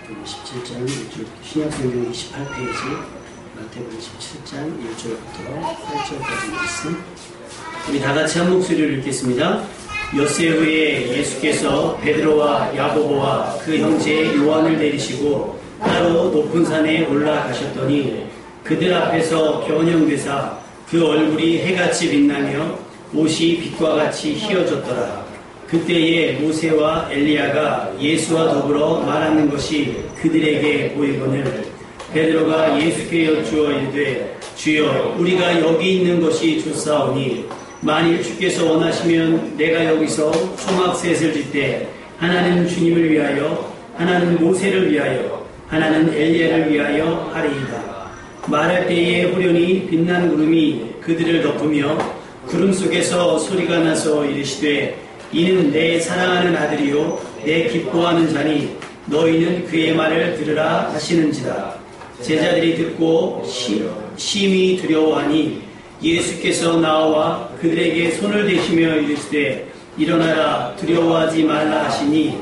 마태복음 17장 1절, 신약성경 28페이지, 마태복음 17장 1절부터 8절까지 말씀. 우리 다 같이 한 목소리를 읽겠습니다. 엿새 후에 예수께서 베드로와 야고보와 그 형제 요한을 내리시고 따로 높은 산에 올라가셨더니 그들 앞에서 변형되사 그 얼굴이 해같이 빛나며 옷이 빛과 같이 희어졌더라. 그때에 모세와 엘리야가 예수와 더불어 말하는 것이 그들에게 보이거늘 베드로가 예수께 여쭈어 이르되 주여 우리가 여기 있는 것이 좋사오니 만일 주께서 원하시면 내가 여기서 초막셋을 짓되 하나는 주님을 위하여 하나는 모세를 위하여 하나는 엘리야를 위하여 하리이다. 말할 때에 호련히 빛나는 구름이 그들을 덮으며 구름 속에서 소리가 나서 이르시되 이는 내 사랑하는 아들이요 내 기뻐하는 자니 너희는 그의 말을 들으라 하시는지라. 제자들이 듣고 심히 두려워하니 예수께서 나와 그들에게 손을 대시며 이르시되 일어나라 두려워하지 말라 하시니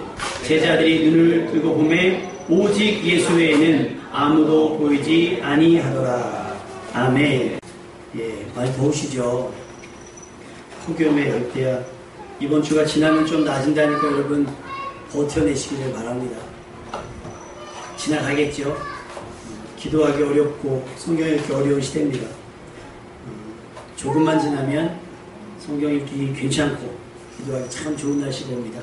제자들이 눈을 들고 보매 오직 예수 외에는 아무도 보이지 아니하더라. 아멘. 예, 많이 더우시죠? 폭염의 열대야. 이번 주가 지나면 좀 나아진다니까 여러분 버텨내시기를 바랍니다. 지나가겠죠? 기도하기 어렵고 성경 읽기 어려운 시대입니다. 조금만 지나면 성경 읽기 괜찮고 기도하기 참 좋은 날씨가 옵니다.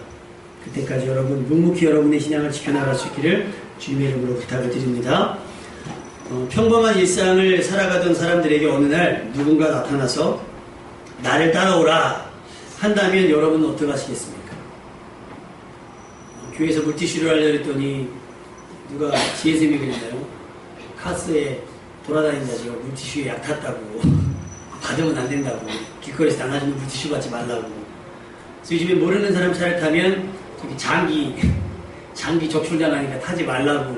그때까지 여러분 묵묵히 여러분의 신앙을 지켜나갈 수 있기를 주님의 이름으로 부탁을 드립니다. 평범한 일상을 살아가던 사람들에게 어느 날 누군가 나타나서 나를 따라오라 한다면 여러분은 어떻게 하시겠습니까? 교회에서 물티슈를 하려고 했더니 누가 지혜쌤이 그랬나요? 카스에 돌아다닌다죠. 물티슈에 약 탔다고 받으면 안 된다고 길거리에서 나눠주는 물티슈 받지 말라고. 그래서 요즘에 모르는 사람 차를 타면 저기 장기 적출당하니까 타지 말라고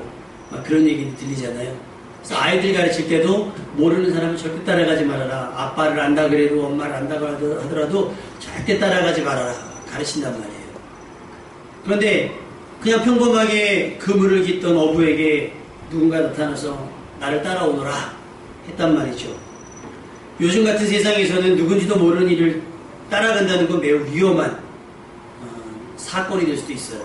막 그런 얘기도 들리잖아요. 그래서 아이들 가르칠 때도 모르는 사람은 절대 따라가지 말아라. 아빠를 안다 그래도 엄마를 안다 하더라도 절대 따라가지 말아라. 가르친단 말이에요. 그런데 그냥 평범하게 그물을 깃던 어부에게 누군가 나타나서 나를 따라오너라 했단 말이죠. 요즘 같은 세상에서는 누군지도 모르는 이를 따라간다는 건 매우 위험한 사건이 될 수도 있어요.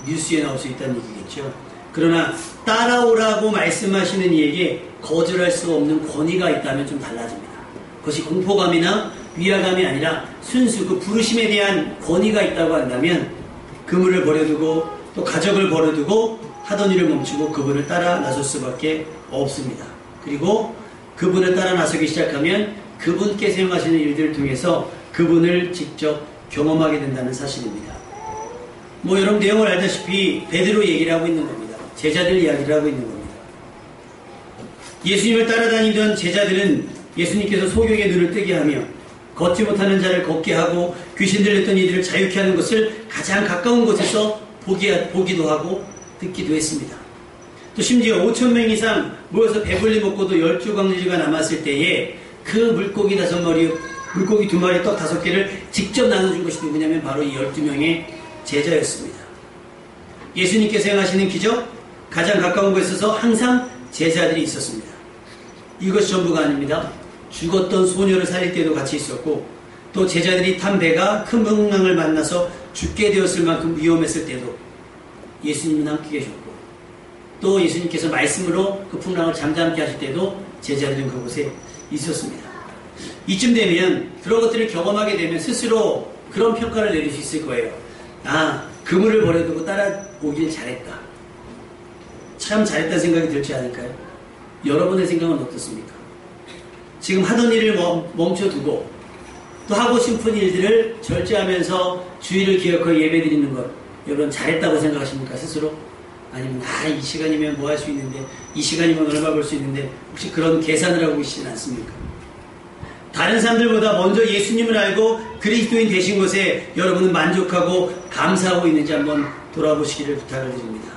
뉴스에 나올 수 있다는 얘기겠죠. 그러나 따라오라고 말씀하시는 이에게 거절할 수 없는 권위가 있다면 좀 달라집니다. 그것이 공포감이나 위화감이 아니라 순수 그 부르심에 대한 권위가 있다고 한다면 그물을 버려두고 또 가족을 버려두고 하던 일을 멈추고 그분을 따라 나설 수밖에 없습니다. 그리고 그분을 따라 나서기 시작하면 그분께서 행하시는 일들을 통해서 그분을 직접 경험하게 된다는 사실입니다. 여러분 내용을 알다시피 베드로 얘기를 하고 있는 겁니다. 제자들 이야기를 하고 있는 겁니다. 예수님을 따라다니던 제자들은 예수님께서 소경의 눈을 뜨게 하며 걷지 못하는 자를 걷게 하고 귀신 들렸던 이들을 자유케 하는 것을 가장 가까운 곳에서 보기도 하고 듣기도 했습니다. 또 심지어 5,000명 이상 모여서 배불리 먹고도 12광지가 남았을 때에 그 물고기 2마리 떡 5개를 직접 나눠준 것이 누구냐면 바로 이 12명의 제자였습니다. 예수님께서 행하시는 기적, 가장 가까운 곳에서 항상 제자들이 있었습니다. 이것이 전부가 아닙니다. 죽었던 소녀를 살릴 때도 같이 있었고 또 제자들이 탄 배가 큰 풍랑을 만나서 죽게 되었을 만큼 위험했을 때도 예수님은 함께 계셨고 또 예수님께서 말씀으로 그 풍랑을 잠잠케 하실 때도 제자들은 그곳에 있었습니다. 이쯤 되면 그런 것들을 경험하게 되면 스스로 그런 평가를 내릴 수 있을 거예요. 그물을 버려두고 따라오길 잘했다. 참 잘했다는 생각이 들지 않을까요? 여러분의 생각은 어떻습니까? 지금 하던 일을 멈춰두고 또 하고 싶은 일들을 절제하면서 주의를 기억하고 예배드리는 것 여러분 잘했다고 생각하십니까? 스스로? 아니면 이 시간이면 뭐 할 수 있는데 이 시간이면 얼마 벌 수 있는데 혹시 그런 계산을 하고 계시진 않습니까? 다른 사람들보다 먼저 예수님을 알고 그리스도인 되신 것에 여러분은 만족하고 감사하고 있는지 한번 돌아보시기를 부탁을 드립니다.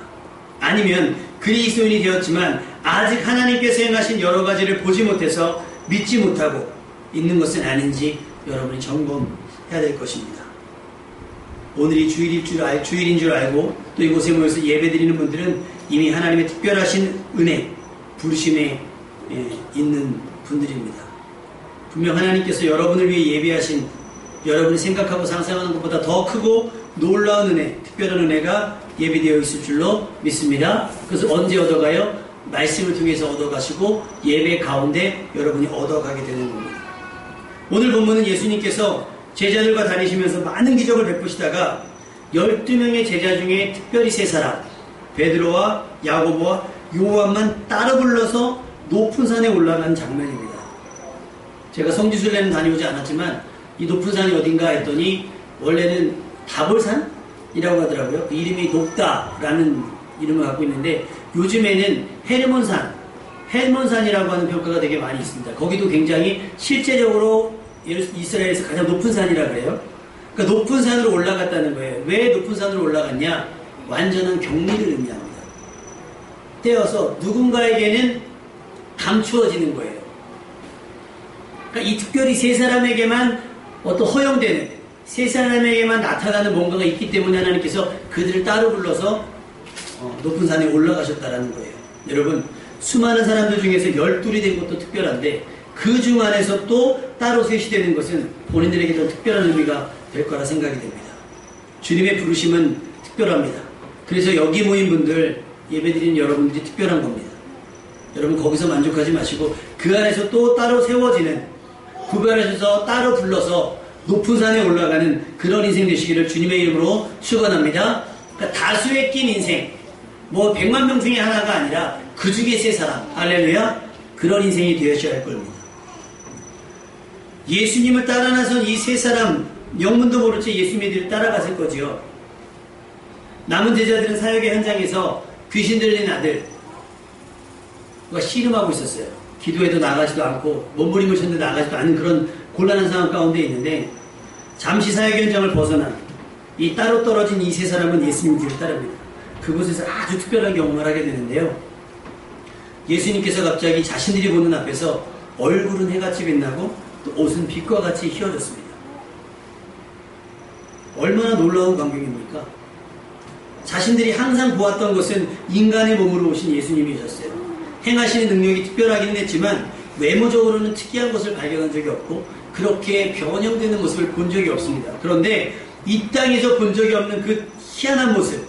아니면 그리스도인이 되었지만 아직 하나님께서 행하신 여러 가지를 보지 못해서 믿지 못하고 있는 것은 아닌지 여러분이 점검해야 될 것입니다. 오늘이 주일인 줄 알고 또 이곳에 모여서 예배드리는 분들은 이미 하나님의 특별하신 은혜, 부르심에 있는 분들입니다. 분명 하나님께서 여러분을 위해 예비하신, 여러분이 생각하고 상상하는 것보다 더 크고 놀라운 은혜, 특별한 은혜가 예비되어 있을 줄로 믿습니다. 그래서 언제 얻어가요? 말씀을 통해서 얻어가시고 예배 가운데 여러분이 얻어가게 되는 겁니다. 오늘 본문은 예수님께서 제자들과 다니시면서 많은 기적을 베푸시다가 12명의 제자 중에 특별히 3사람, 베드로와 야고보와 요한만 따로 불러서 높은 산에 올라간 장면입니다. 제가 성지순례는 다녀오지 않았지만 이 높은 산이 어딘가 했더니 원래는 다볼산이라고 하더라고요. 그 이름이 높다라는 이름을 갖고 있는데 요즘에는 헬몬산이라고 하는 평가가 되게 많이 있습니다. 거기도 굉장히 실제적으로 이스라엘에서 가장 높은 산이라 그래요. 그러니까 높은 산으로 올라갔다는 거예요. 왜 높은 산으로 올라갔냐? 완전한 격리를 의미합니다. 떼어서 누군가에게는 감추어지는 거예요. 그러니까 이 특별히 3사람에게만 어떤 허용되는, 3사람에게만 나타나는 뭔가가 있기 때문에 하나님께서 그들을 따로 불러서 높은 산에 올라가셨다라는 거예요. 여러분, 수많은 사람들 중에서 12이 된 것도 특별한데 그 중 안에서 또 따로 셋이 되는 것은 본인들에게 더 특별한 의미가 될 거라 생각이 됩니다. 주님의 부르심은 특별합니다. 그래서 여기 모인 분들, 예배드리는 여러분들이 특별한 겁니다. 여러분 거기서 만족하지 마시고 그 안에서 또 따로 세워지는, 구별하셔서 따로 불러서 높은 산에 올라가는 그런 인생 되시기를 주님의 이름으로 축원합니다. 그러니까 다수에 낀 인생, 뭐 100만 명 중에 하나가 아니라 그 중에 3사람, 할렐루야, 그런 인생이 되어셔야 할 겁니다. 예수님을 따라 나선 이 3사람, 영문도 모를 채 예수님을 따라갔을 거지요. 남은 제자들은 사역의 현장에서 귀신 들린 아들과 씨름하고 있었어요. 기도해도 나가지도 않고 몸부림을 쳤는데 나가지도 않는 그런 곤란한 상황 가운데 있는데 잠시 사역 현장을 벗어난 이 따로 떨어진 이 3사람은 예수님 뒤를 따릅니다. 그곳에서 아주 특별한 경험을 하게 되는데요. 예수님께서 갑자기 자신들이 보는 앞에서 얼굴은 해같이 빛나고 또 옷은 빛과 같이 휘어졌습니다. 얼마나 놀라운 광경입니까? 자신들이 항상 보았던 것은 인간의 몸으로 오신 예수님이셨어요. 행하시는 능력이 특별하기는 했지만 외모적으로는 특이한 것을 발견한 적이 없고 그렇게 변형되는 모습을 본 적이 없습니다. 그런데 이 땅에서 본 적이 없는 그 희한한 모습,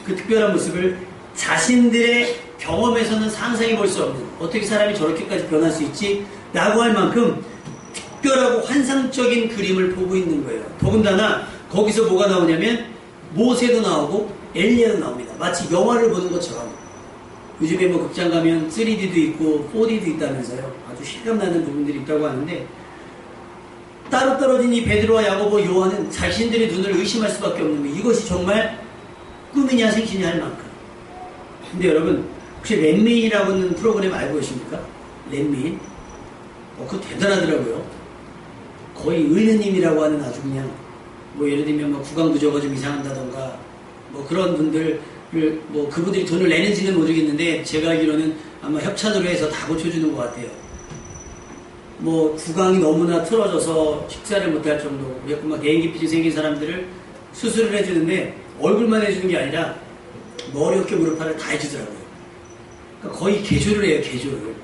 그 특별한 모습을 자신들의 경험에서는 상상해 볼 수 없는, 어떻게 사람이 저렇게까지 변할 수 있지? 라고 할 만큼 특별하고 환상적인 그림을 보고 있는 거예요. 더군다나 거기서 뭐가 나오냐면 모세도 나오고 엘리야도 나옵니다. 마치 영화를 보는 것처럼. 요즘에 뭐 극장 가면 3D도 있고 4D도 있다면서요. 아주 실감나는 부분들이 있다고 하는데 따로 떨어진 이 베드로와 야고보, 요한은 자신들의 눈을 의심할 수밖에 없는 거예요. 이것이 정말 꿈이냐 생시냐 할 만큼. 근데 여러분 혹시 렛미인이라고 하는 프로그램 알고 계십니까? 렛미인? 그거 대단하더라고요. 거의 의느님이라고 하는 아주 그냥 뭐 예를 들면 뭐 구강구조가 좀 이상한다던가 뭐 그런 분들을 뭐 그분들이 돈을 내는지는 모르겠는데 제가 알기로는 아마 협찬으로 해서 다 고쳐주는 것 같아요. 뭐 구강이 너무나 틀어져서 식사를 못할 정도, 막 개인기피증 생긴 사람들을 수술을 해주는데 얼굴만 해주는 게 아니라 머리, 어깨, 무릎팔을 다 해주더라고요. 그러니까 거의 개조를 해요, 개조를.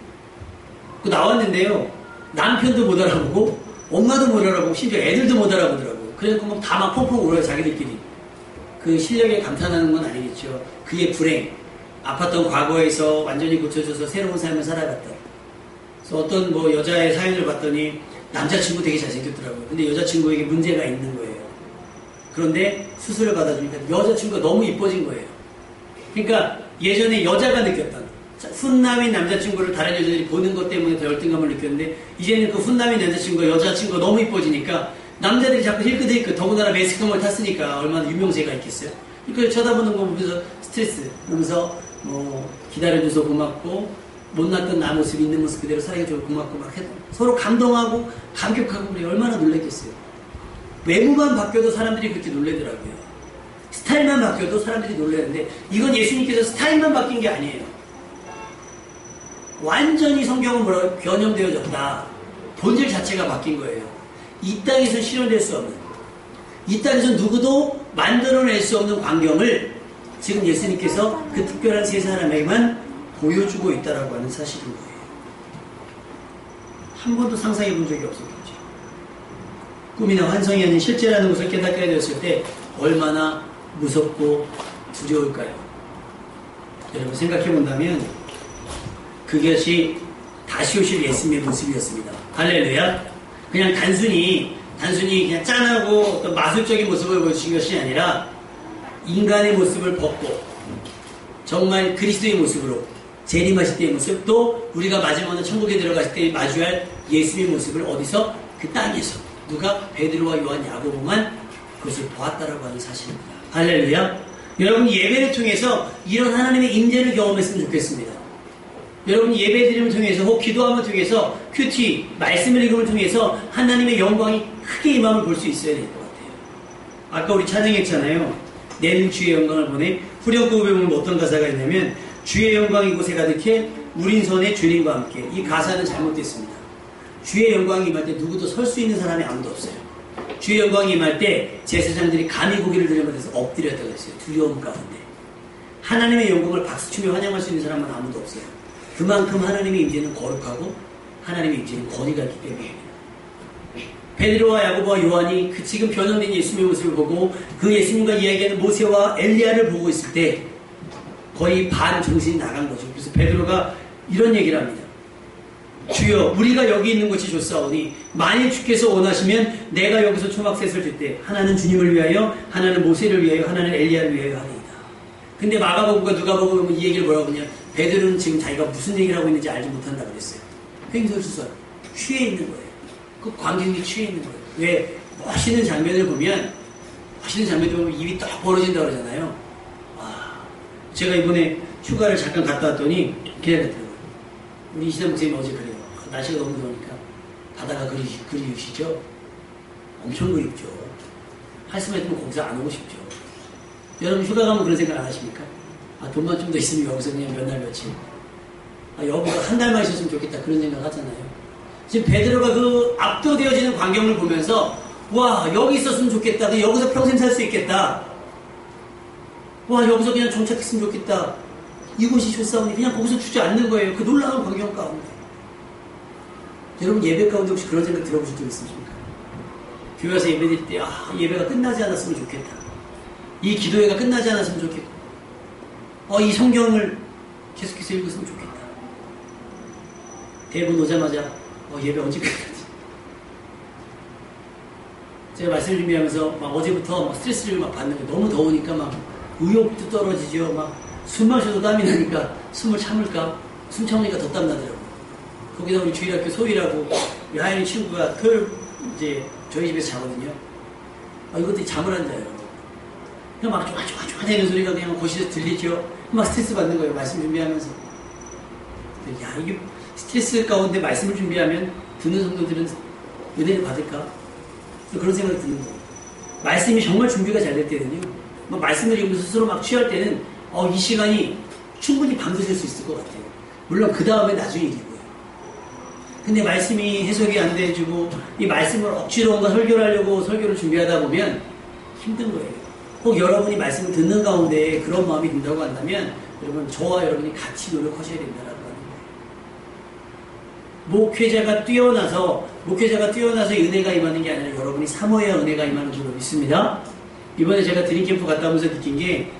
그 나왔는데요. 남편도 못 알아보고 엄마도 못 알아보고 심지어 애들도 못 알아보더라고요. 그래서 막 다 막 펑펑 울어요, 자기들끼리. 그 실력에 감탄하는 건 아니겠죠. 그의 불행, 아팠던 과거에서 완전히 고쳐져서 새로운 삶을 살아갔다. 그래서 어떤 뭐 여자의 사연을 봤더니 남자친구 되게 잘생겼더라고요. 근데 여자친구에게 문제가 있는 거예요. 그런데 수술을 받아주니까 여자친구가 너무 이뻐진 거예요. 그러니까 예전에 여자가 느꼈던 훈남인 남자친구를 다른 여자들이 보는 것 때문에 더 열등감을 느꼈는데 이제는 그 훈남인 남자친구가 여자친구가 너무 이뻐지니까 남자들이 자꾸 힐끗힐끗, 더군다나 매스컴을 탔으니까 얼마나 유명세가 있겠어요. 그러니까 쳐다보는 거 보면서 스트레스 보면서 뭐 기다려줘서 고맙고 못났던 나 모습, 있는 모습 그대로 사랑해줘서 고맙고 막 해도 서로 감동하고 감격하고 그래. 얼마나 놀랬겠어요. 외모만 바뀌어도 사람들이 그렇게 놀래더라고요. 스타일만 바뀌어도 사람들이 놀라는데 이건 예수님께서 스타일만 바뀐 게 아니에요. 완전히 성경은 뭐라고 변형되어졌다. 본질 자체가 바뀐 거예요. 이 땅에서 실현될 수 없는 이 땅에서 누구도 만들어낼 수 없는 광경을 지금 예수님께서 그 특별한 세 사람에게만 보여주고 있다라고 하는 사실인 거예요. 한 번도 상상해 본 적이 없었겠죠. 꿈이나 환상이 아닌 실제라는 것을 깨닫게 되었을 때 얼마나 무섭고 두려울까요? 여러분 생각해 본다면 그것이 다시 오실 예수님의 모습이었습니다. 할렐루야. 그냥 단순히 그냥 짠하고 어떤 마술적인 모습을 보여주신 것이 아니라 인간의 모습을 벗고 정말 그리스도의 모습으로 재림하실 때의 모습, 또 우리가 마지막에 천국에 들어갔을 때 마주할 예수님의 모습을 어디서? 그 땅에서 누가? 베드로와 요한, 야고보만 그것을 보았다라고 하는 사실입니다. 할렐루야. 여러분 예배를 통해서 이런 하나님의 임재를 경험했으면 좋겠습니다. 여러분 예배드림을 통해서 혹 기도함을 통해서 큐티 말씀을 읽음을 통해서 하나님의 영광이 크게 임함을 볼 수 있어야 될 것 같아요. 아까 우리 찬양했잖아요. 내는 주의 영광을 보내. 후렴구에 보면 어떤 가사가 있냐면 주의 영광이 이곳에 가득해 우린 선의 주님과 함께. 이 가사는 잘못됐습니다. 주의 영광이 임할 때 누구도 설 수 있는 사람이 아무도 없어요. 주의 영광이 임할 때 제사장들이 감히 고개를 들여받아서 엎드렸다고 했어요. 두려움 가운데. 하나님의 영광을 박수치며 환영할 수 있는 사람은 아무도 없어요. 그만큼 하나님의 임재는 거룩하고 하나님의 임재는 권위가 있기 때문입니다. 베드로와 야고보와 요한이 그 지금 변형된 예수님의 모습을 보고 그 예수님과 이야기하는 모세와 엘리야를 보고 있을 때 거의 반 정신이 나간 거죠. 그래서 베드로가 이런 얘기를 합니다. 주여 우리가 여기 있는 것이 좋사오니 만일 주께서 원하시면 내가 여기서 초막셋을 줄 때 하나는 주님을 위하여 하나는 모세를 위하여 하나는 엘리야를 위하여 하리이다. 근데 마가복음과 누가복음은 이 얘기를 뭐라고 하냐, 베드로는 지금 자기가 무슨 얘기를 하고 있는지 알지 못한다고 그랬어요. 횡설수설 취해 있는 거예요. 그 광경이 취해 있는 거예요. 왜? 멋있는 장면을 보면 입이 딱 벌어진다고 그러잖아요. 와, 제가 이번에 휴가를 잠깐 갔다 왔더니 기다렸더라고요. 우리 이시단 목사님 어제 그래요. 날씨가 너무 더우니까 바다가 그리우시죠? 엄청 그립죠. 할 수만 있으면 거기서 안 오고 싶죠. 여러분 휴가 가면 그런 생각 안 하십니까? 아, 돈만 좀 더 있으면 여기서 그냥 몇 날 며칠. 아, 여보가 한 달만 있었으면 좋겠다. 그런 생각 하잖아요. 지금 베드로가 그 압도되어지는 광경을 보면서 와, 여기 있었으면 좋겠다. 여기서 평생 살 수 있겠다. 와, 여기서 그냥 정착했으면 좋겠다. 이곳이 좋사오니 그냥 거기서 주저앉는 거예요. 그 놀라운 광경 가운데. 여러분 예배 가운데 혹시 그런 생각 들어보신 적 있으십니까? 교회 와서 예배 드릴 때 예배가 끝나지 않았으면 좋겠다. 이 기도회가 끝나지 않았으면 좋겠고 이 성경을 계속해서 읽었으면 좋겠다. 대본 오자마자 예배 언제까지 가지? 제가 말씀을 준비하면서 어제부터 스트레스를 받는 거예요. 너무 더우니까 의욕도 떨어지죠. 숨 마셔도 땀이 나니까 숨을 참을까? 숨 참으니까 더 땀 나더라고요. 거기다 우리 주일학교 소희라고 우리 하연이 친구가 토요일 이제 저희 집에서 자거든요. 이것도 잠을 안 자요. 그냥 쫙쫙쫙 되는 소리가 그냥 거실에서 들리죠. 스트레스 받는 거예요. 말씀 준비하면서. 이게 스트레스 가운데 말씀을 준비하면 듣는 성도들은 은혜를 받을까? 그런 생각이 드는 거예요. 말씀이 정말 준비가 잘 될 때는요. 말씀을 읽으면서 스스로 취할 때는 이 시간이 충분히 밤새실 수 있을 것 같아요. 물론 그 다음에 나중에 일이고요. 근데 말씀이 해석이 안 돼주고 이 말씀을 억지로 뭔가 설교를 하려고 설교를 준비하다 보면 힘든 거예요. 꼭 여러분이 말씀을 듣는 가운데 그런 마음이 든다고 한다면 여러분 저와 여러분이 같이 노력하셔야 된다라고 하는 거예요. 목회자가 뛰어나서 은혜가 임하는 게 아니라 여러분이 사모해야 은혜가 임하는 줄로 믿습니다. 이번에 제가 드림캠프 갔다 오면서 느낀 게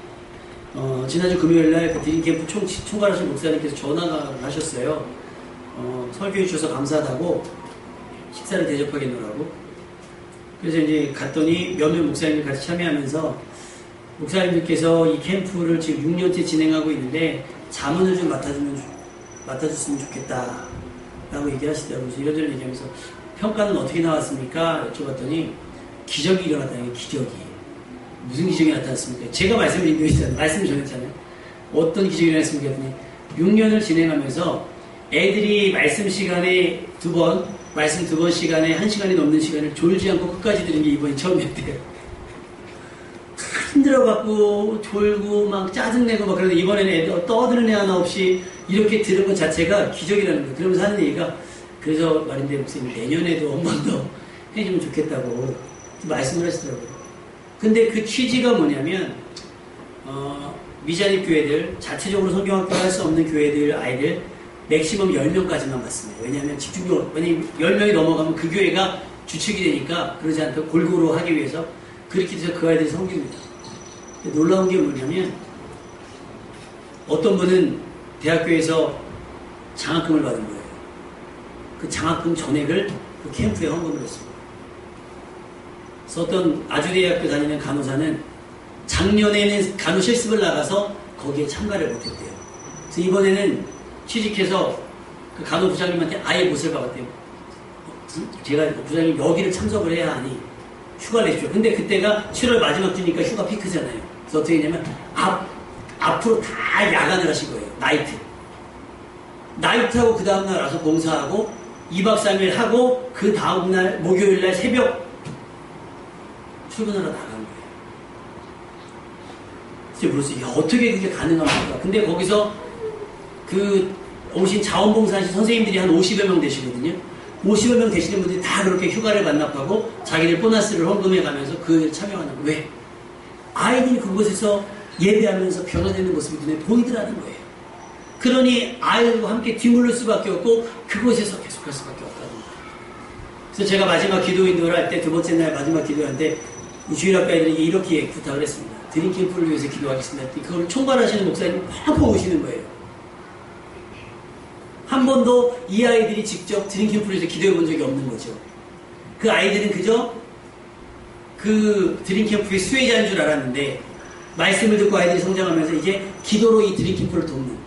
지난주 금요일날 그 드림캠프 총괄하신 목사님께서 전화를 하셨어요. 설교해 주셔서 감사하다고 식사를 대접하겠노라고. 그래서 이제 갔더니 몇몇 목사님들 같이 참여하면서 목사님들께서 이 캠프를 지금 6년째 진행하고 있는데 자문을 좀 맡아줬으면 좋겠다 라고 얘기하시더라고요. 그래서 이런저런 얘기하면서 평가는 어떻게 나왔습니까? 여쭤봤더니 기적이 일어났다는 게 기적이. 무슨 기적이 나타났습니까? 제가 말씀을 전했잖아요. 어떤 기적이 일어났습니까? 했더니 6년을 진행하면서 애들이 말씀 시간에 말씀 2번 시간에 1시간이 넘는 시간을 졸지 않고 끝까지 들은 게 이번이 처음이었대요. 힘들어갖고 졸고 짜증내고 그러는데 이번에는 애들 떠드는 애 하나 없이 이렇게 들은 것 자체가 기적이라는 거예요. 그러면서 하는 얘기가 그래서 말인데 목사님 내년에도 한 번 더 해주면 좋겠다고 말씀을 하시더라고요. 근데 그 취지가 뭐냐면 미자립 교회들, 자체적으로 성경학교를 할 수 없는 교회들 아이들 맥시멈 10명까지만 받습니다. 왜냐하면 집중적으로, 왜냐면 10명이 넘어가면 그 교회가 주축이 되니까 그러지 않도록 골고루 하기 위해서 그렇게 해서 그 아이들이 섬깁니다. 놀라운 게 뭐냐면 어떤 분은 대학교에서 장학금을 받은 거예요. 그 장학금 전액을 그 캠프에 헌금을 했습니다. 그래서 어떤 아주대학교 다니는 간호사는 작년에는 간호 실습을 나가서 거기에 참가를 못했대요. 그래서 이번에는 취직해서 그 간호부장님한테 아예 못을 박았대요. 제가 부장님 여기를 참석을 해야 하니 휴가를 내주죠. 근데 그때가 7월 마지막 주니까 휴가 피크잖아요. 그래서 어떻게 했냐면 앞으로 다 야간을 하신 거예요. 나이트하고 그 다음날 와서 봉사하고 2박 3일 하고 그 다음날 목요일날 새벽 출근하러 나간 거예요. 그래서 물었어요. 야, 어떻게 그게 가능합니까? 근데 거기서 그 오신 자원봉사하신 선생님들이 한 50여 명 되시거든요. 50여 명 되시는 분들이 다 그렇게 휴가를 반납하고 자기들 보너스를 헌금해 가면서 그 참여하는 거예요. 왜? 아이들이 그곳에서 예배하면서 변화되는 모습이 눈에 보이더라는 거예요. 그러니 아이들과 함께 뒤물릴 수밖에 없고 그곳에서 계속할 수밖에 없다는 거예요. 그래서 제가 마지막 기도 인도를 할 때 두 번째 날 마지막 기도할 때 주일학교 아이들에게 이렇게 부탁을 했습니다. 드림캠프를 위해서 기도하겠습니다. 그걸 총괄하시는 목사님이 팍 오시는 거예요. 한 번도 이 아이들이 직접 드림캠프를 위해서 기도해 본 적이 없는 거죠. 그 아이들은 그저 그 드림캠프의 수혜자인 줄 알았는데 말씀을 듣고 아이들이 성장하면서 이제 기도로 이 드림캠프를 돕는.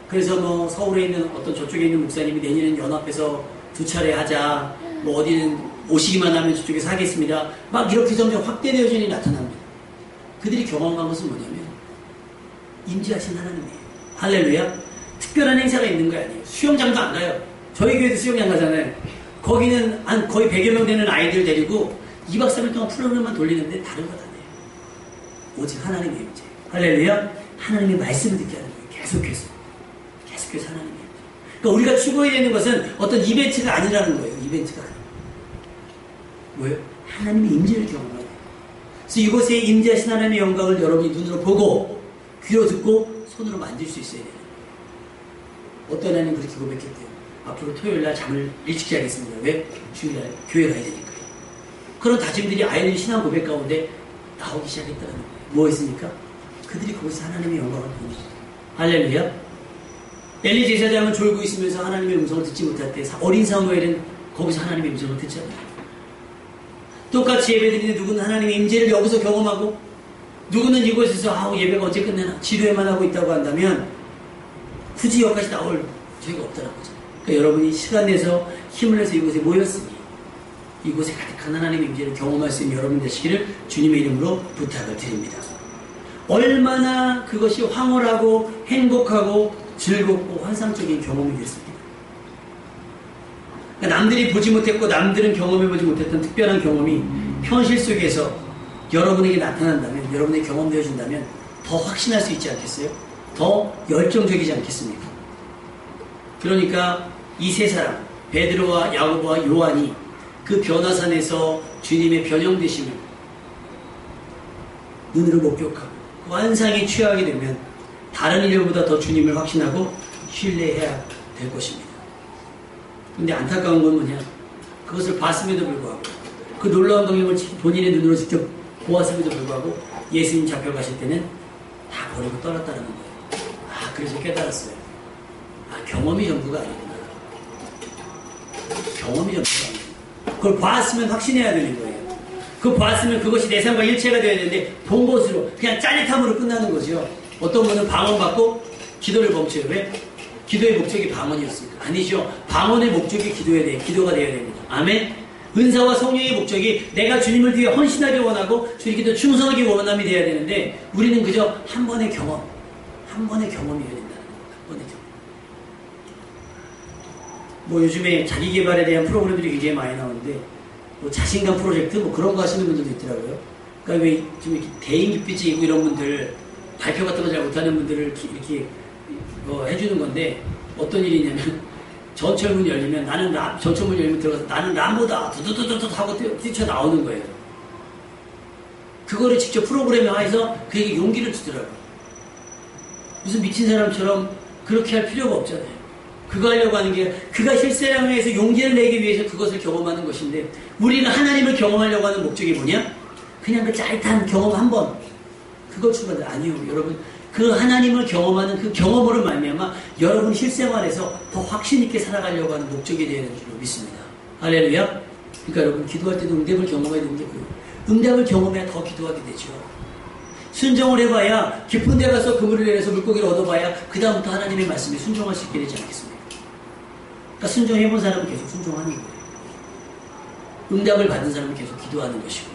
그래서 뭐 서울에 있는 어떤 저쪽에 있는 목사님이 내년엔 연합해서 2차례 하자. 뭐 어디는 오시기만 하면 저쪽에서 하겠습니다. 막 이렇게 점점 확대되어지는 나타납니다. 그들이 경험한 것은 뭐냐면 임재하신 하나님이에요. 할렐루야. 특별한 행사가 있는 거 아니에요. 수영장도 안 가요. 저희 교회도 수영장 가잖아요. 거기는 한 거의 100여 명 되는 아이들 데리고 2박 3일 동안 프로그램만 돌리는데 다른 것 안 해요. 오직 하나님의 임재. 할렐루야. 하나님의 말씀을 듣게 하는 거예요. 계속해서 하나님의 임재. 그러니까 우리가 추구해야 되는 것은 어떤 이벤트가 아니라는 거예요. 이벤트가 아니에요. 뭐예요? 하나님의 임재를 경험하는 거예요. 그래서 이곳에 임재하신 하나님의 영광을 여러분이 눈으로 보고 귀로 듣고 손으로 만질 수 있어야 돼요. 어떤 하나님 그렇게 고백했대요. 앞으로 토요일날 잠을 일찍 자겠습니다. 왜? 주일날 교회 가야 되니까요. 그런 다짐들이 아이들의 신앙 고백 가운데 나오기 시작했다는 거예요. 뭐 했습니까? 그들이 거기서 하나님의 영광을 봅니다. 할렐루야. 엘리 제사장은 졸고 있으면서 하나님의 음성을 듣지 못할 때 어린 사무엘은 거기서 하나님의 음성을 듣잖아요. 똑같이 예배드리는데 누구는 하나님의 임재를 여기서 경험하고 누구는 이곳에서 예배가 언제 끝나나 지루해만 하고 있다고 한다면 굳이 여기까지 나올 저희가 없다는 거죠. 그러니까 여러분이 시간 내서 힘을 내서 이곳에 모였으니 이곳에 가득한 하나님의 임재를 경험할 수 있는 여러분 되시기를 주님의 이름으로 부탁을 드립니다. 얼마나 그것이 황홀하고 행복하고 즐겁고 환상적인 경험이 됐습니다. 그러니까 남들이 보지 못했고 남들은 경험해보지 못했던 특별한 경험이 현실 속에서 여러분에게 나타난다면, 여러분에게 경험되어진다면 더 확신할 수 있지 않겠어요? 더 열정적이지 않겠습니까? 그러니까 이 세 사람, 베드로와 야고보와 요한이 그 변화산에서 주님의 변형되심을 눈으로 목격하고 그 환상에 취하게 되면 다른 인류보다 더 주님을 확신하고 신뢰해야 될 것입니다. 근데 안타까운 건 뭐냐? 그것을 봤음에도 불구하고 그 놀라운 동행을 본인의 눈으로 직접 보았음에도 불구하고 예수님 잡혀가실 때는 다 버리고 떠났다는 거예요. 그래서 깨달았어요. 경험이 전부가 아니구나. 경험이 전부가 아니구나. 그걸 봤으면 확신해야 되는 거예요. 그걸 봤으면 그것이 내 삶과 일체가 되어야 되는데 본 것으로 그냥 짜릿함으로 끝나는 거죠. 어떤 분은 방언받고 기도를 멈춰요. 왜? 기도의 목적이 방언이었습니까? 아니죠. 방언의 목적이 기도가 되어야 됩니다. 아멘. 은사와 성령의 목적이 내가 주님을 위해 헌신하기 원하고 주님께도 충성하기 원함이 되어야 되는데 우리는 그저 한 번의 경험이어야 된다는 거예요. 한 번의 경험. 뭐 요즘에 자기 개발에 대한 프로그램들이 굉장히 많이 나오는데 뭐 자신감 프로젝트 뭐 그런 거 하시는 분들도 있더라고요. 그러니까 왜 좀 이렇게 대인기피증이고 이런 분들 발표 같은 거 잘 못하는 분들을 이렇게 뭐 해주는 건데 어떤 일이 있냐면 전철문 열리면 전철문 열리면 들어가서 나는 람보다 두두두두두 하고 뛰쳐 나오는 거예요. 그거를 직접 프로그램화해서 그에게 용기를 주더라고요. 무슨 미친 사람처럼 그렇게 할 필요가 없잖아요. 그거 하려고 하는 게 그가 실생활에서 용기를 내기 위해서 그것을 경험하는 것인데 우리는 하나님을 경험하려고 하는 목적이 뭐냐? 그냥 그 짜릿한 경험 한 번 그걸 추구한다. 아니요. 여러분 그 하나님을 경험하는 그 경험으로 말미암아 여러분 실생활에서 더 확신 있게 살아가려고 하는 목적이 되어야 되는 줄로 믿습니다. 할렐루야. 그러니까 여러분 기도할 때도 응답을 경험해야 되는 게 뭐예요? 응답을 경험해야 더 기도하게 되죠. 순종을 해봐야 깊은 데 가서 그물을 내려서 물고기를 얻어봐야 그 다음부터 하나님의 말씀에 순종할 수 있게 되지 않겠습니까? 그러니까 순종해본 사람은 계속 순종하는 거예요. 응답을 받은 사람은 계속 기도하는 것이고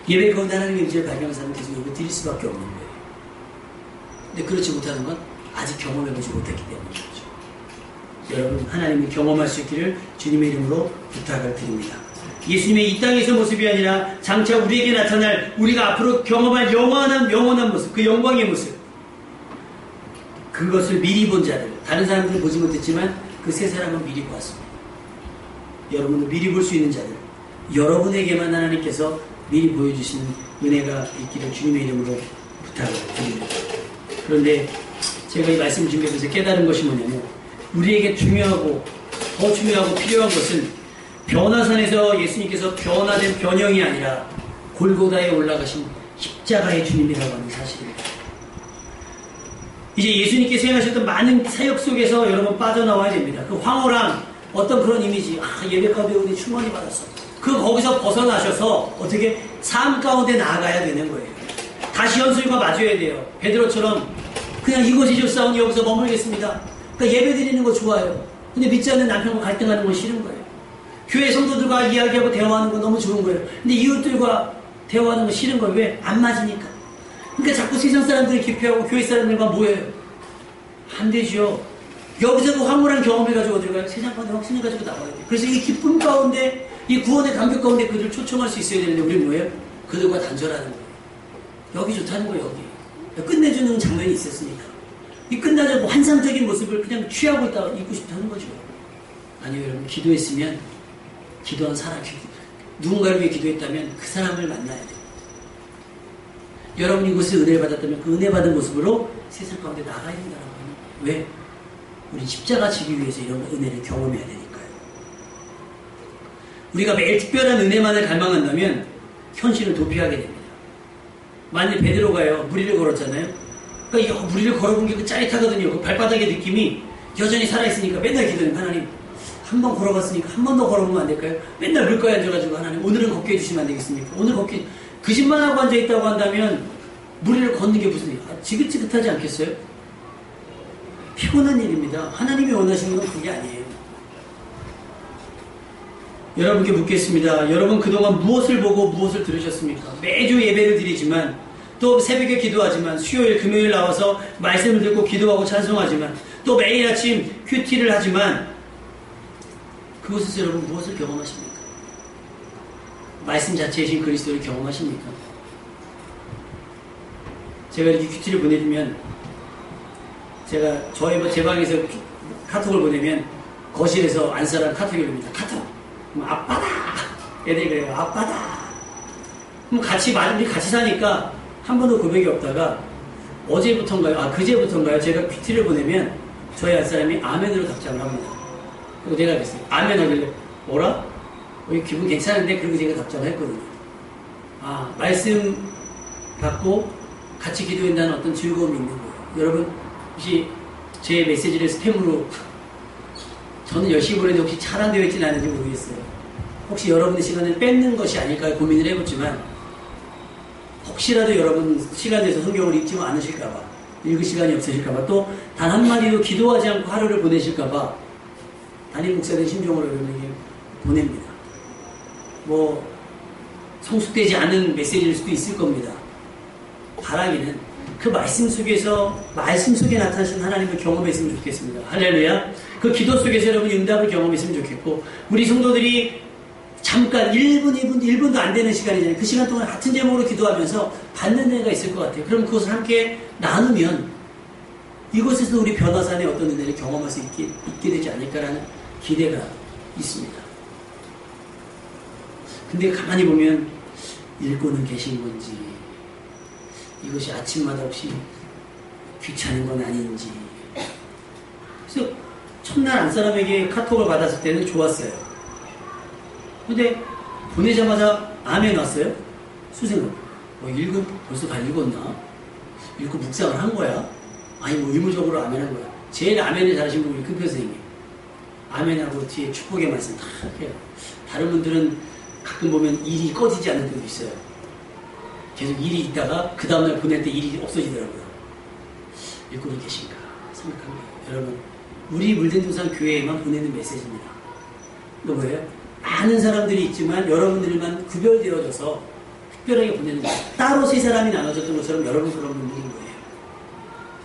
예배 가운데 하나님의 의지를 발견한 사람은 계속 예배 드릴 수밖에 없는 거예요. 근데 그렇지 못하는 건 아직 경험해보지 못했기 때문이죠. 여러분 하나님이 경험할 수 있기를 주님의 이름으로 부탁을 드립니다. 예수님의 이 땅에서 모습이 아니라 장차 우리에게 나타날 우리가 앞으로 경험할 영원한 모습, 그 영광의 모습 그것을 미리 본 자들, 다른 사람들은 보지 못했지만 그 세 사람은 미리 보았습니다. 여러분은 미리 볼 수 있는 자들, 여러분에게만 하나님께서 미리 보여주시는 은혜가 있기를 주님의 이름으로 부탁을 드립니다. 그런데 제가 이 말씀을 준비하면서 깨달은 것이 뭐냐면 우리에게 중요하고 더 중요하고 필요한 것은 변화산에서 예수님께서 변화된 변형이 아니라 골고다에 올라가신 십자가의 주님이라고 하는 사실입니다. 이제 예수님께서 행하셨던 많은 사역 속에서 여러분 빠져나와야 됩니다. 그 황홀한 어떤 그런 이미지, 예배 가운데 우리 충만히 받았어. 거기서 벗어나셔서 어떻게 삶 가운데 나아가야 되는 거예요. 다시 현실과 마주해야 돼요. 베드로처럼 그냥 이곳이 좋사오니 여기서 머물겠습니다. 그러니까 예배 드리는 거 좋아요. 근데 믿지 않는 남편과 갈등하는 건 싫은 거예요. 교회 성도들과 이야기하고 대화하는 건 너무 좋은 거예요. 근데 이웃들과 대화하는 건 싫은 거예요. 왜? 안 맞으니까. 그러니까 자꾸 세상 사람들이 기피하고 교회 사람들과 모여요. 안 되죠. 여기서 그 황홀한 경험해가지고 어디 가요? 세상 가운데 확신해가지고 나와야 돼요. 그래서 이 기쁨 가운데, 이 구원의 감격 가운데 그들을 초청할 수 있어야 되는데 우리는 뭐예요? 그들과 단절하는 거예요. 여기 좋다는 거예요. 여기. 끝내주는 장면이 있었으니까. 이 끝나자 뭐 환상적인 모습을 그냥 취하고 있다 있고 싶다는 거죠. 아니요, 여러분. 기도했으면 기도한 사람, 누군가를 위해 기도했다면 그 사람을 만나야 돼요. 여러분이 이곳에 은혜를 받았다면 그 은혜 받은 모습으로 세상 가운데 나가야 된다는 거예요. 왜? 우리 십자가 지기 위해서 이런 은혜를 경험해야 되니까요. 우리가 매일 특별한 은혜만을 갈망한다면 현실을 도피하게 됩니다. 만일 베드로가요, 무리를 걸었잖아요. 그러니까 무리를 걸어본 게 그 짜릿하거든요. 그 발바닥의 느낌이 여전히 살아있으니까 맨날 기도해요. 하나님, 한 번 걸어봤으니까 한 번 더 걸어보면 안 될까요? 맨날 물가에 앉아가지고 하나님, 오늘은 걷게 해주시면 안 되겠습니까? 오늘 걷게, 그 집만 하고 앉아있다고 한다면 무리를 걷는 게 무슨 일? 지긋지긋하지 않겠어요? 피곤한 일입니다. 하나님이 원하시는 건 그게 아니에요. 여러분께 묻겠습니다. 여러분 그동안 무엇을 보고 무엇을 들으셨습니까? 매주 예배를 드리지만 또 새벽에 기도하지만 수요일 금요일 나와서 말씀을 듣고 기도하고 찬송하지만 또 매일 아침 큐티를 하지만 그곳에서 여러분 무엇을 경험하십니까? 말씀 자체이신 그리스도를 경험하십니까? 제가 이렇게 큐티를 보내주면 제가 제 방에서 카톡을 보내면 거실에서 안사람 카톡이 옵니다. 카톡. 그럼 아빠다. 애들이 그래요. 아빠다. 그럼 우리 같이 사니까 한 번도 고백이 없다가 어제부터인가요? 그제부터인가요? 제가 큐티를 보내면 저희 안사람이 아멘으로 답장을 합니다. 그리고 내가 그랬어요. 아멘 하길래 뭐라? 기분 괜찮은데? 그리고 제가 답장을 했거든요. 말씀 받고 같이 기도한다는 어떤 즐거움이 있는 거예요. 여러분 혹시 제 메시지를 스팸으로 저는 열심히 보내는데 혹시 차단되어 있지는 않은지 모르겠어요. 혹시 여러분의 시간을 뺏는 것이 아닐까 고민을 해봤지만 혹시라도 여러분 시간 내서 성경을 읽지 않으실까봐 읽을 시간이 없으실까봐 또 단 한마디도 기도하지 않고 하루를 보내실까봐 담임 목사된 심정으로 여러분에게 보냅니다. 뭐 성숙되지 않은 메시지일 수도 있을 겁니다. 바라기는 그 말씀 속에 나타나신 하나님을 경험했으면 좋겠습니다. 할렐루야. 그 기도 속에서 여러분 응답을 경험했으면 좋겠고 우리 성도들이 잠깐 1분도 안 되는 시간이잖아요. 그 시간 동안 같은 제목으로 기도하면서 받는 은혜가 있을 것 같아요. 그럼 그것을 함께 나누면 이곳에서 우리 변화산의 어떤 은혜를 경험할 수 있게 되지 않을까라는 기대가 있습니다. 근데 가만히 보면 읽고는 계신 건지, 이것이 아침마다 혹시 귀찮은 건 아닌지. 그래서 첫날 안사람에게 카톡을 받았을 때는 좋았어요. 근데 보내자마자 아멘 왔어요. 수생각. 벌써 다 읽었나? 읽고 묵상을 한 거야? 아니 뭐 의무적으로 아멘한 거야. 제일 아멘을 잘하신 분이 큰표 선생님. 아멘하고 뒤에 축복의 말씀 다 해요. 다른 분들은 가끔 보면 일이 꺼지지 않는 분도 있어요. 계속 일이 있다가 그 다음날 보낼 때 일이 없어지더라고요. 읽고는 계신가 생각합니다. 여러분, 우리 물된동산 교회에만 보내는 메시지입니다. 이거 뭐예요? 많은 사람들이 있지만 여러분들만 구별되어져서 특별하게 보내는 거예요. 따로 세 사람이 나눠졌던 것처럼 여러분 그런 분들인 거예요.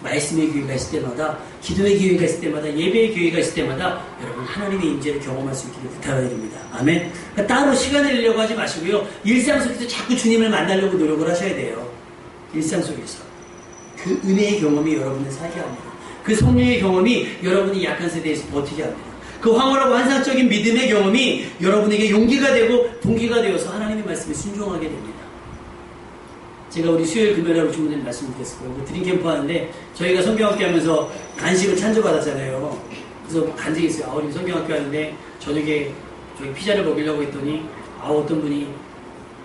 말씀의 교회가 있을 때마다, 기도의 교회가 있을 때마다, 예배의 교회가 있을 때마다 여러분 하나님의 임재를 경험할 수 있기를 부탁드립니다. 아멘. 그러니까 따로 시간을 내려고 하지 마시고요. 일상 속에서 자꾸 주님을 만나려고 노력을 하셔야 돼요. 일상 속에서. 그 은혜의 경험이 여러분을 살게 합니다. 그 성령의 경험이 여러분이 약한 세대에서 버티게 합니다. 그 황홀하고 환상적인 믿음의 경험이 여러분에게 용기가 되고 동기가 되어서 하나님의 말씀에 순종하게 됩니다. 제가 우리 수요일 금요일하고 주문을 말씀드렸어요. 드림캠프 하는데 저희가 성경학교 하면서 간식을 찬조받았잖아요. 그래서 간증이 있어요. 우리 성경학교 하는데 저녁에 저희 피자를 먹이려고 했더니 어떤 분이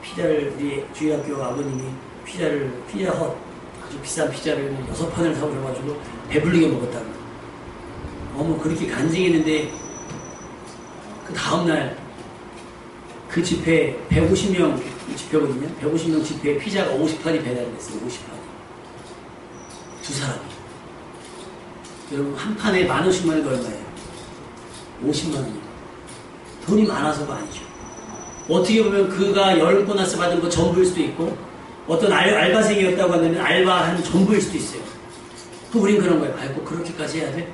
피자를, 우리 주일학교 아버님이 피자헛 아주 비싼 피자를 6판을 사오셔가지고 배불리게 먹었다고. 뭐 그렇게 간증했는데 그 다음날 그 집회 150명 집회거든요. 150명 집회에 피자가 50판이 배달이 됐어요. 50판이. 두 사람이. 여러분 한 판에 10,000원씩만 해도 얼마예요? 50만 원이요. 돈이 많아서가 아니죠. 어떻게 보면 그가 보너스 받은 거 전부일 수도 있고 어떤 알바생이었다고 하면 알바한 전부일 수도 있어요. 그럼 우린 그런 거예요. 아이고 그렇게까지 해야 돼?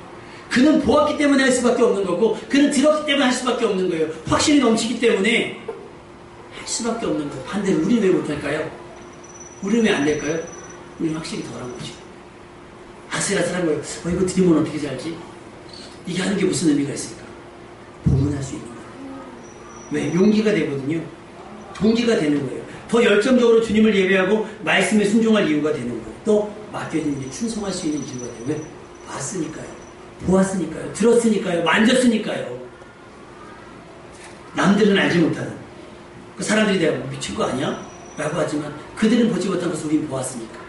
그는 보았기 때문에 할 수밖에 없는 거고 그는 들었기 때문에 할 수밖에 없는 거예요. 확신이 넘치기 때문에 할 수밖에 없는 거예요. 반대로 우리는 왜 못할까요? 우리는 왜 안 될까요? 우리는 확실히 덜한 거죠. 아슬아슬한 거예요. 이거 드리면 어떻게 살지? 이게 하는 게 무슨 의미가 있을까? 복문할 수 있는 거예요. 왜? 용기가 되거든요. 동기가 되는 거예요. 더 열정적으로 주님을 예배하고 말씀에 순종할 이유가 되는 거예요. 또 맡겨진 일에 충성할 수 있는 이유가 돼요. 왜? 봤으니까요. 보았으니까요. 들었으니까요. 만졌으니까요. 남들은 알지 못하는 그 사람들이 내가 미친 거 아니야? 라고 하지만 그들은 보지 못한 것을 우리는 보았으니까.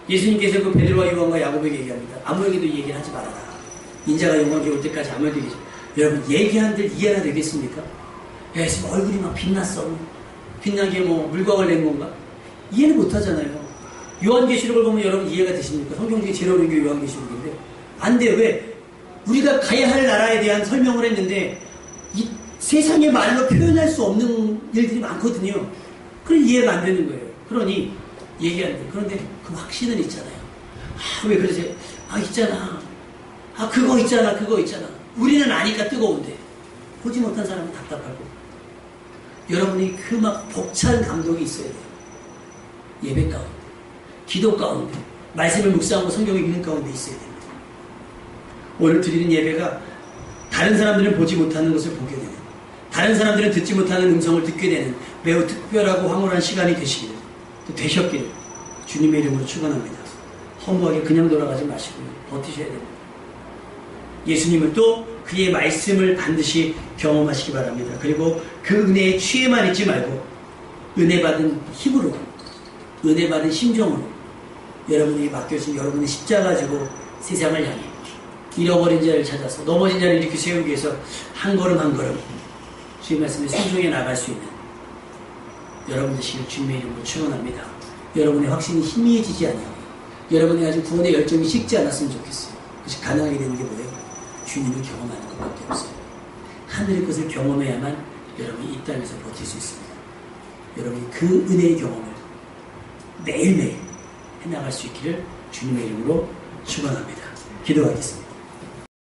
예수님께서 그 베드로와 요한과 야곱에게 얘기합니다. 아무에게도 이 얘기를 하지 말아라. 인자가 영광에 올 때까지 아무에게도 얘기하지. 여러분 얘기한들 이해가 되겠습니까? 야, 지금 얼굴이 막 빛났어. 빛난 게 뭐 물광을 낸 건가? 이해를 못하잖아요. 요한계시록을 보면 여러분 이해가 되십니까? 성경 중에 제일 어려운 게 요한계시록인데 안 돼요. 왜? 우리가 가야 할 나라에 대한 설명을 했는데 이 세상의 말로 표현할 수 없는 일들이 많거든요. 그래 이해가 안 되는 거예요. 그러니 얘기하는데 그런데 그 확신은 있잖아요. 왜 그러세요? 있잖아. 그거 있잖아. 그거 있잖아. 우리는 아니까 뜨거운데 보지 못한 사람은 답답하고 여러분이 그 막 벅찬 감동이 있어야 돼요. 예배 가운데, 기도 가운데, 말씀을 묵상하고 성경을 읽는 가운데 있어야 됩니다. 오늘 드리는 예배가 다른 사람들은 보지 못하는 것을 보게 되는, 다른 사람들은 듣지 못하는 음성을 듣게 되는 매우 특별하고 황홀한 시간이 되시기를, 또 되셨기를 주님의 이름으로 축원합니다. 허무하게 그냥 돌아가지 마시고 버티셔야 됩니다. 예수님은 또 그의 말씀을 반드시 경험하시기 바랍니다. 그리고 그 은혜에 취해만 있지 말고 은혜 받은 힘으로, 은혜 받은 심정으로 여러분이 맡겨진 여러분의 십자가 가지고 세상을 향해 잃어버린 자를 찾아서 넘어진 자를 이렇게 세우기 위해서 한 걸음 한 걸음 주의 말씀에 순종해 나갈 수 있는 여러분 되시길 주님의 이름으로 축원합니다. 여러분의 확신이 희미해지지 않아요. 여러분의 아직 구원의 열정이 식지 않았으면 좋겠어요. 그것이 가능하게 되는 게 뭐예요? 주님을 경험하는 것밖에 없어요. 하늘의 것을 경험해야만 여러분이 이 땅에서 버틸 수 있습니다. 여러분이 그 은혜의 경험을 매일매일 해나갈 수 있기를 주님의 이름으로 축원합니다. 기도하겠습니다.